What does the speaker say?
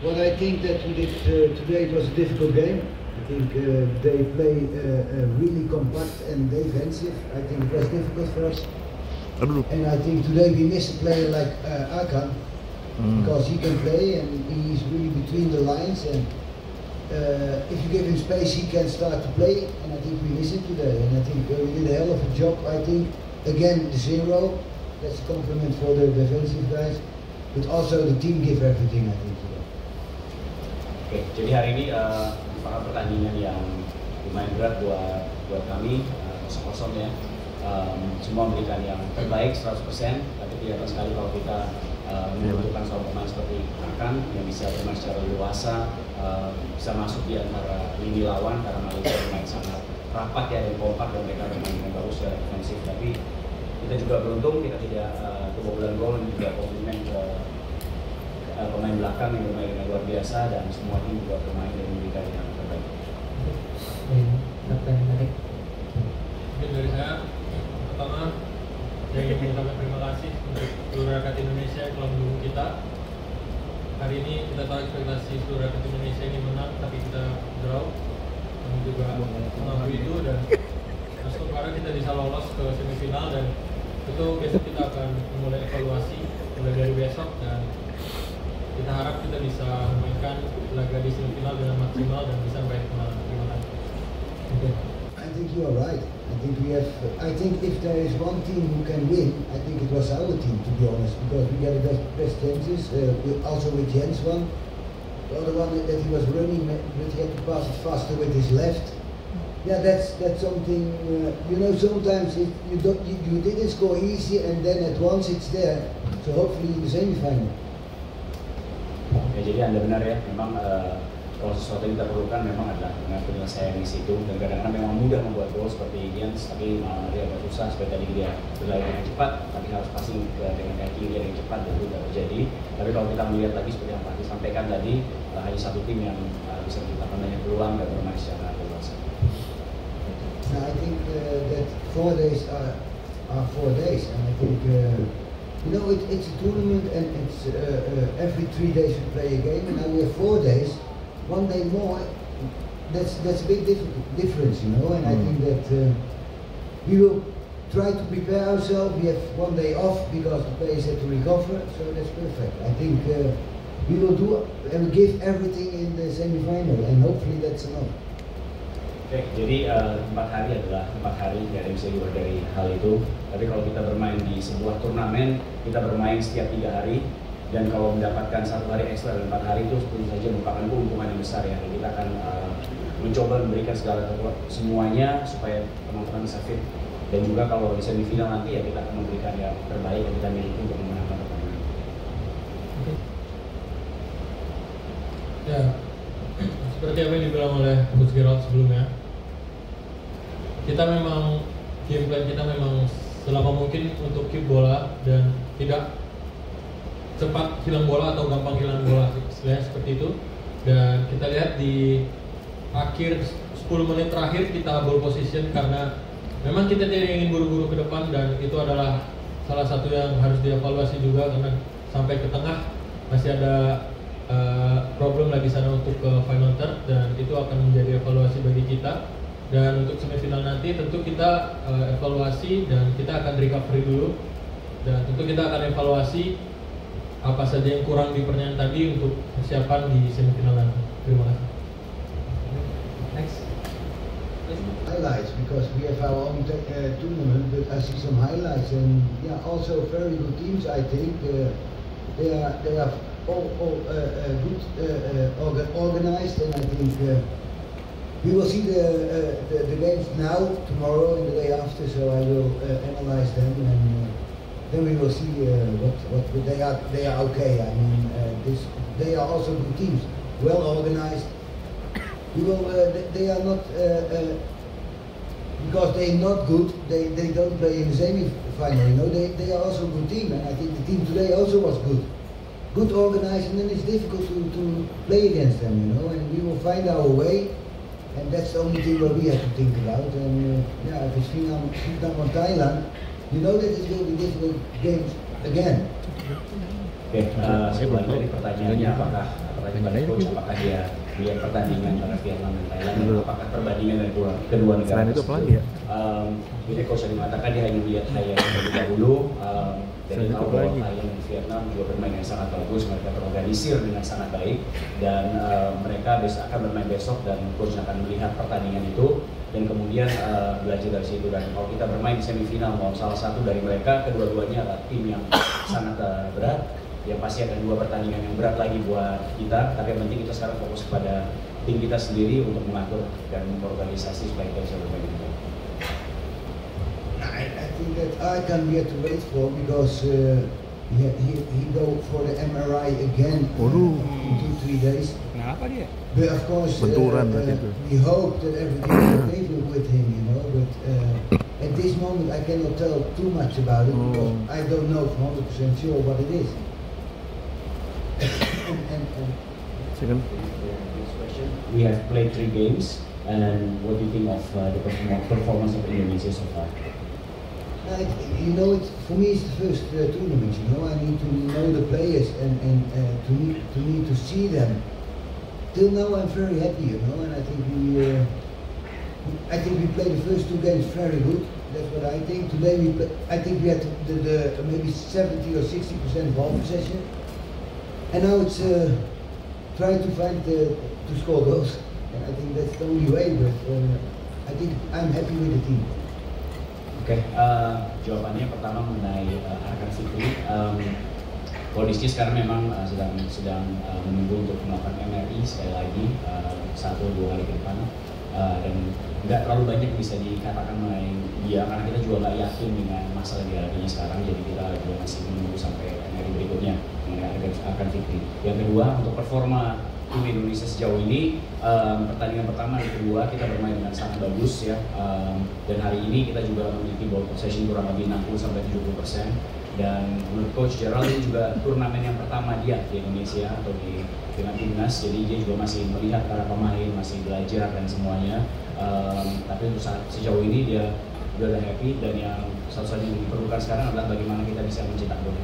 Well, I think that we did today. It was a difficult game. I think they play really compact and defensive. I think it was difficult for us. And I think today we missed a player like Akan because he can play and he's really between the lines. And if you give him space, he can start to play. And I think we missed it today. And I think we did a hell of a job. I think again the 0. That's a compliment for the defensive guys. But also the team give everything. I think. Oke, jadi hari ini merupakan pertandingan yang lumayan berat buat kami, 0-0 ya. Semua memberikan yang terbaik 100%, tapi kelihatan sekali kalau kita membutuhkan seorang pemain seperti Akan yang bisa bermain secara leluasa, bisa masuk di antara lini lawan karena Malaysia bermain sangat rapat ya dan kompak dan mereka bermain dengan bagus secara defensif. Tapi kita juga beruntung kita tidak kebobolan gol dan juga komplimen ke pemain belakang yang bermain dengan luar biasa dan semua tim juga bermain dan memberikan yang terbaik. Mungkin dari saya, pertama saya ingin mengucapkan terima kasih untuk seluruh rakyat Indonesia yang telah mendukung kita. Hari ini kita tahu ekspektasi seluruh rakyat Indonesia ini menang, tapi kita draw. Kami juga mengakui itu dan masuk sekarang kita bisa lolos ke semifinal dan itu besok kita akan memulai evaluasi mulai dari besok dan kita harap kita bisa memainkan laga di semifinal dengan maksimal dan bisa sampai final. Terima kasih. I think you are right. I think we have. I think if there is one team who can win, I think it was our team, to be honest, because we got the best chances. Also with Jens one, the other one that he was running, but he had to pass it faster with his left. Yeah, that's something. You know, sometimes you didn't score easy, and then at once it's there. So hopefully in the semi-final. Ya, jadi Anda benar ya, memang kalau sesuatu yang kita perlukan memang adalah dengan penyelesaian di situ dan kadang-kadang memang mudah membuat gol seperti Jens, tapi malah dia agak susah seperti tadi dia berlari dengan cepat, tapi harus passing dengan kaki dia yang cepat dan itu tidak terjadi. Tapi kalau kita melihat lagi seperti yang Pak sampaikan tadi, hanya satu tim yang bisa menciptakan banyak peluang dan bermain secara dewasa. Now I think that 4 days are 4 days, and I think. You know, it's a tournament and it's every 3 days we play a game, and now we have 4 days, 1 day more. That's a big difference, you know. And I think that we will try to prepare ourselves. We have 1 day off because the players have to recover, so that's perfect. I think we will do and give everything in the semi-final, and hopefully that's enough. Oke, jadi 4 hari adalah 4 hari, nggak ada yang bisa diubah dari hal itu. Tapi kalau kita bermain di sebuah turnamen, kita bermain setiap 3 hari, dan kalau mendapatkan 1 hari ekstra dan 4 hari itu tentu saja merupakan keuntungan yang besar ya. Dan kita akan mencoba memberikan segala semuanya supaya teman-teman bisa fit. Dan juga kalau di semifinal nanti ya kita akan memberikan yang terbaik yang kita miliki untuk memenangkan pertandingan. Ya, seperti apa yang dibilang oleh Coach Gerald sebelumnya, kita memang game plan kita memang selama mungkin untuk keep bola dan tidak cepat hilang bola atau gampang hilang bola, istilahnya seperti itu. Dan kita lihat di akhir 10 menit terakhir kita ball position karena memang kita tidak ingin buru-buru ke depan dan itu adalah salah satu yang harus dievaluasi juga karena sampai ke tengah masih ada problem lagi sana untuk ke final third dan itu akan menjadi evaluasi bagi kita. Dan untuk semifinal nanti tentu kita evaluasi dan kita akan recovery dulu dan tentu kita akan evaluasi apa saja yang kurang di pertandingan tadi untuk persiapan di semifinal nanti. Terima kasih. Next. Highlights because we have our own tournament, but I see some highlights and yeah, also very good teams. I think they are all good, organized, and I think. We will see the games now, tomorrow, and the day after. So I will analyze them, and then we will see what they are. They are okay. I mean, they are also good teams, well organized. We will. They are not because they're not good. They don't play in the semi-final. You know, they are also a good team, and I think the team today also was good organized, and then it's difficult to play against them. You know, and we will find our way. And that's the only thing what we have to think about. And yeah, if it's Vietnam or Thailand, you know that it will be difficult games again. Oke, saya ulangi dari pertanyaannya apakah bertanya kepada coach apakah dia lihat pertandingan antara Vietnam dan Thailand dan apakah perbandingan dari kedua negara. Selain itu apa lagi ya? Jadi coach yang mengatakan dia hanya melihat highlight terlebih dahulu. Jadi tahu bahwa Thailand dan Vietnam juga bermain yang sangat bagus, mereka terorganisir dengan sangat baik dan mereka akan bermain besok dan coach akan melihat pertandingan itu dan kemudian belajar dari situ. Dan kalau kita bermain di semifinal mau salah satu dari mereka, kedua-duanya adalah tim yang sangat berat, yang pasti akan dua pertandingan yang berat lagi buat kita, tapi yang penting kita sekarang fokus kepada tim kita sendiri untuk mengatur dan mengorganisasi supaya kita bisa bermain dengan baik. I think that I can be to wait for because he go for the MRI again in 2-3 days. Kenapa dia? But of course, we hope that everything is okay with him, you know. But at this moment, I cannot tell too much about it because I don't know 100% sure what it is. Second. We have played 3 games, and what do you think of the performance of Indonesia so far? You know, for me it's the first tournament. You know, I need to know the players and to need to see them. Till now, I'm very happy. You know, and I think we played the first 2 games very good. That's what I think. Today I think we had the maybe 70 or 60% ball possession, and now it's trying to find to score goals. And I think that's the only way. But I think I'm happy with the team. Oke, jawabannya pertama mengenai Arkan Fikri. Kondisinya sekarang memang sedang menunggu untuk melakukan MRI sekali lagi 1-2 hari ke depan, dan nggak terlalu banyak bisa dikatakan mengenai dia karena kita juga nggak yakin dengan masalah di hatinya sekarang, jadi kita juga masih menunggu sampai MRI berikutnya mengenai Arkan Fikri. Yang kedua, untuk performa tim Indonesia sejauh ini, pertandingan pertama dan kedua kita bermain dengan sangat bagus ya, dan hari ini kita juga memiliki ball possession kurang lebih 60-70%, dan menurut Coach Gerald ini juga turnamen yang pertama dia di Indonesia atau dengan timnas, jadi dia juga masih melihat para pemain, masih belajar dan semuanya, tapi untuk sejauh ini dia udah happy, dan yang satu-satunya yang diperlukan sekarang adalah bagaimana kita bisa mencetak gol.